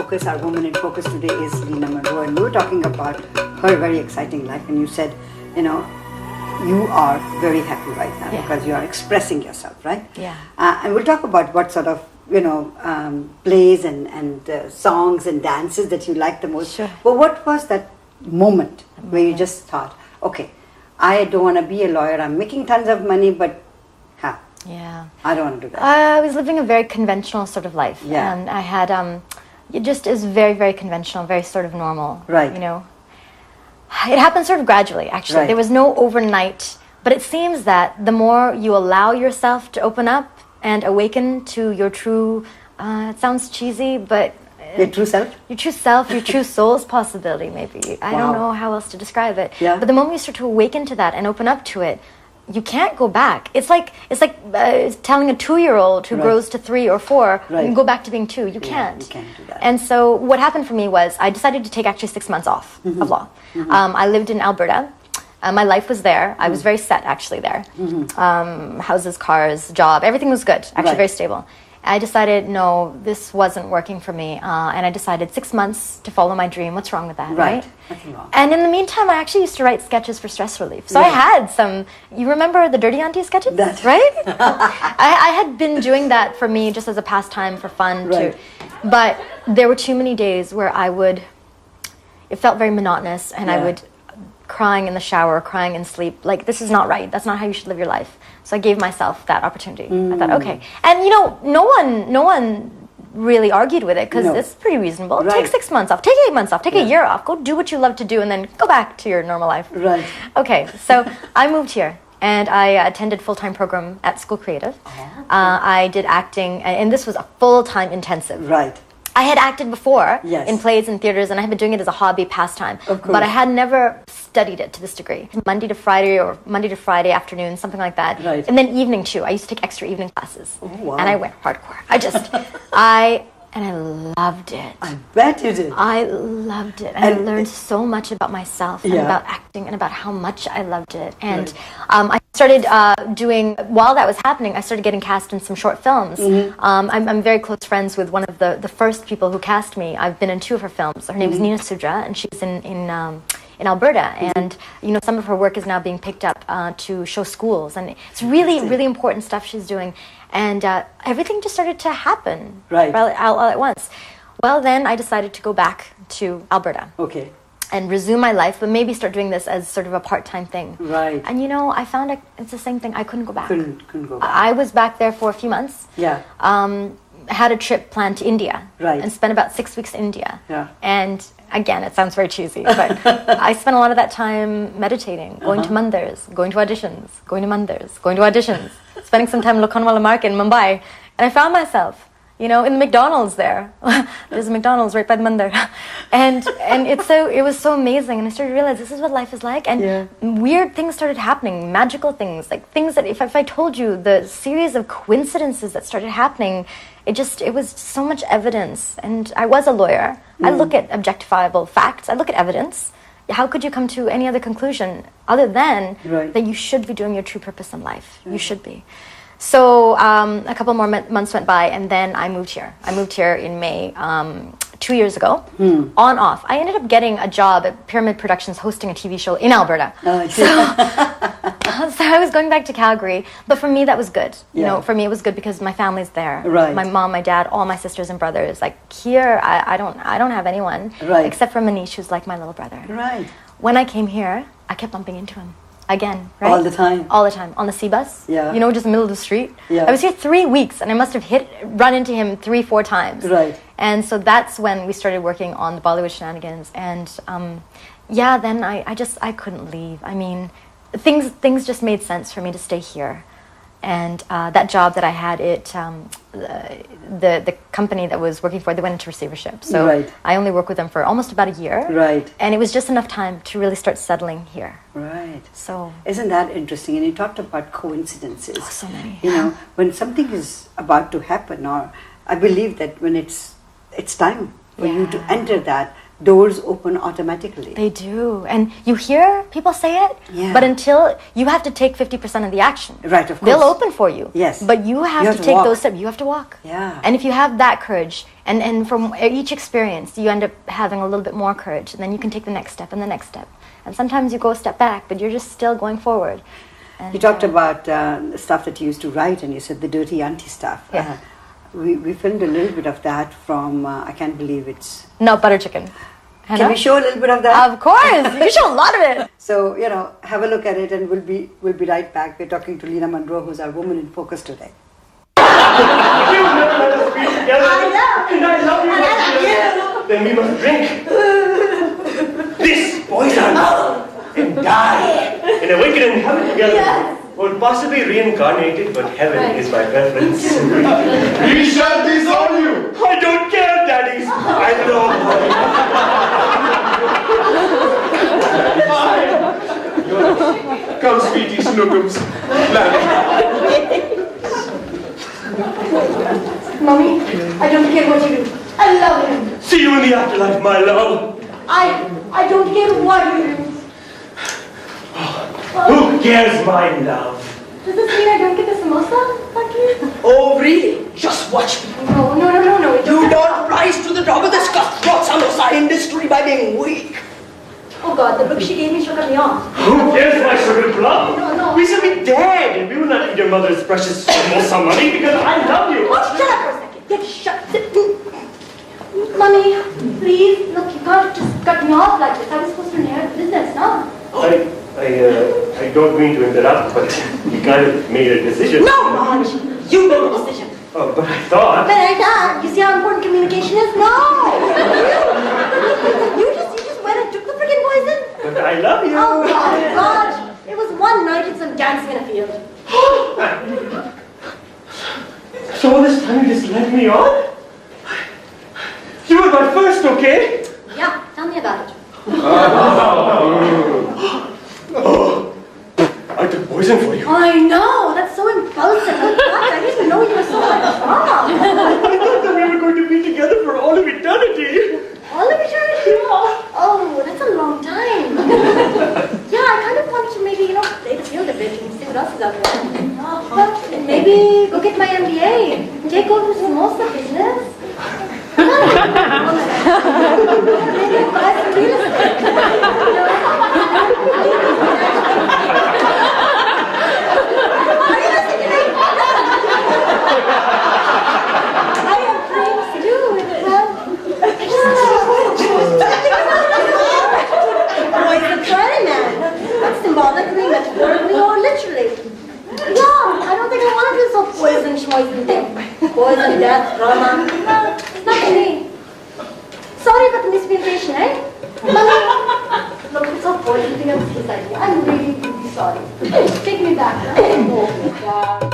focus, our woman in focus today is Leena Manro, and we were talking about her very exciting life, and you said, you are very happy right now because you are expressing yourself, right? Yeah. And we'll talk about what sort of, plays and songs and dances that you like the most. Sure. But what was that moment where you just thought, okay, I don't want to be a lawyer, I'm making tons of money, but I don't want to do that. I was living a very conventional sort of life. Yeah. And I had, it just is very, very conventional, very sort of normal. Right. It happened sort of gradually, actually. Right. There was no overnight, but it seems that the more you allow yourself to open up and awaken to your true, it sounds cheesy, but... Your true self? Your true self, your true soul's possibility, maybe. I don't know how else to describe it. Yeah. But the moment you start to awaken to that and open up to it, you can't go back. It's like telling a 2-year-old who grows to 3 or 4, you can go back to being 2. You can't. You can't do that. And so what happened for me was I decided to take actually 6 months off of law. I lived in Alberta. My life was there. I was very set actually there. Houses, cars, job, everything was good. Actually very stable. I decided, no, this wasn't working for me. And I decided 6 months to follow my dream. What's wrong with that, right? Nothing wrong. And in the meantime, I actually used to write sketches for stress relief. So I had some, you remember the Dirty Auntie sketches, right? I had been doing that for me just as a pastime for fun too. But there were too many days where it felt very monotonous and I would crying in the shower, crying in sleep, like this is not right. That's not how you should live your life. So I gave myself that opportunity. I thought, okay. And no one really argued with it because it's pretty reasonable. Right. Take 6 months off, take 8 months off, take a year off, go do what you love to do and then go back to your normal life. Right. Okay, so I moved here and I attended full-time program at School Creative. I did acting and this was a full-time intensive. Right. I had acted before in plays and theaters, and I had been doing it as a hobby pastime. Of course. But I had never studied it to this degree. Monday to Friday or Monday to Friday afternoon, something like that. Right. And then evening too. I used to take extra evening classes. Oh, wow. And I went hardcore. I loved it. I bet you did. I loved it. And I learned so much about myself and about acting and about how much I loved it. And I started while that was happening, I started getting cast in some short films. I'm very close friends with one of the first people who cast me. I've been in 2 of her films. Her name is Nina Sudra, and she's in Alberta. And, some of her work is now being picked up to show schools. And it's really, really important stuff she's doing. And everything just started to happen all at once. Well, then I decided to go back to Alberta. Okay. And resume my life, but maybe start doing this as sort of a part-time thing. Right. And I found it's the same thing. I couldn't go back. Couldn't go back. I was back there for a few months. Yeah. Had a trip planned to India. Right. And spent about 6 weeks in India. Yeah. And again, it sounds very cheesy, but I spent a lot of that time meditating, going to mandirs, going to auditions, going to mandirs, going to auditions, spending some time in Lokhandwala Market in Mumbai. And I found myself, in the McDonald's there. There's a McDonald's right by the mandir. And it was so amazing. And I started to realize this is what life is like. And weird things started happening, magical things, like things that if I told you the series of coincidences that started happening, it was so much evidence. And I was a lawyer. I look at objectifiable facts. I look at evidence. How could you come to any other conclusion other than that you should be doing your true purpose in life? You should be. So a couple more months went by, and then I moved here. I moved here in May 2 years ago, on off. I ended up getting a job at Pyramid Productions hosting a TV show in Alberta. So I was going back to Calgary, but for me that was good. For me it was good because my family's there. Right. My mom, my dad, all my sisters and brothers. Like here, I don't have anyone except for Manish, who's like my little brother. Right. When I came here, I kept bumping into him. Again, right? All the time? All the time. On the C bus? Yeah. Just in the middle of the street? Yeah. I was here 3 weeks and I must have run into him 3-4 times. Right. And so that's when we started working on the Bollywood Shenanigans. And then I couldn't leave. I mean, things just made sense for me to stay here. And that job that I had, the company that was working for, they went into receivership. So I only worked with them for almost about a year. Right. And it was just enough time to really start settling here. Right. So isn't that interesting? And you talked about coincidences. Oh, so many. When something is about to happen, or I believe that when it's time for you to enter that, doors open automatically. They do. And you hear people say it, Yeah. but until you have to take 50% of the action. Right, of course. They'll open for you. Yes. But you have to take walk. those steps. You have to walk. Yeah. And if you have that courage, and from each experience, you end up having a little bit more courage. And then you can take the next step and the next step. And sometimes you go a step back, but you're just still going forward. And, you talked about stuff that you used to write, and you said the dirty auntie stuff. Yeah. We filmed a little bit of that from, I can't believe it's... No, butter chicken. Can we show a little bit of that? Of course. You show a lot of it. So, have a look at it, and we'll be right back. We're talking to Leena Manro, who's our woman in focus today. You never let us be together. I know. And I love you. And I love you. Then we must drink this poison and die and awaken in heaven together. Yes. Or possibly reincarnated, but heaven is my preference. We shall disown you. I don't care, daddies. I know. Come, sweetie snookums. Mommy, I don't care what you do. I love him. See you in the afterlife, my love. I don't care what you do. Who cares, my love? Does this mean I don't get the samosa, Lucky? Oh, really? Just watch me. No. You don't rise to the top of this cutthroat samosa industry by being weak. Oh God, the look she gave me shook me off. Who cares, my sugar plum? No. We shall be dead, and we will not eat your mother's precious samosa money because I love you. Oh, shut up for a second. Get shut. Mommy, please. Look, you can't just cut me off like this. I was supposed to inherit the business, no? I don't mean to interrupt, but you kind of made a decision. No, Raj. You made a decision. Oh, but I thought... You see how important communication is? No! You just went and took the friggin' poison? But I love you. Oh, God, Raj. It was one night and some dancing in a field. So all this time you just led me on? You were my first, okay? Yeah, tell me about it. Oh, I took poison for you. I know, that's so impulsive. I didn't know you were so much wrong. I thought that we were going to be together for all of eternity. All of eternity? Oh, that's a long time. Yeah, I kind of want to maybe, play the field a bit and see what else is out there. But maybe go get my MBA. Take over the samosa business. Maybe buy some real estate. Are you listening to me? I have dreams too. Boy, the trying man. That's symbolically, metaphorically, or literally. Yeah, I don't think I want to do so poison schmoison thing. Poison, death, drama. It's not for me. Sorry about the miscommunication, eh? Mommy, look, it's so poison thing. That was his idea. I'm really, really sorry. Take me back. Oh, my God.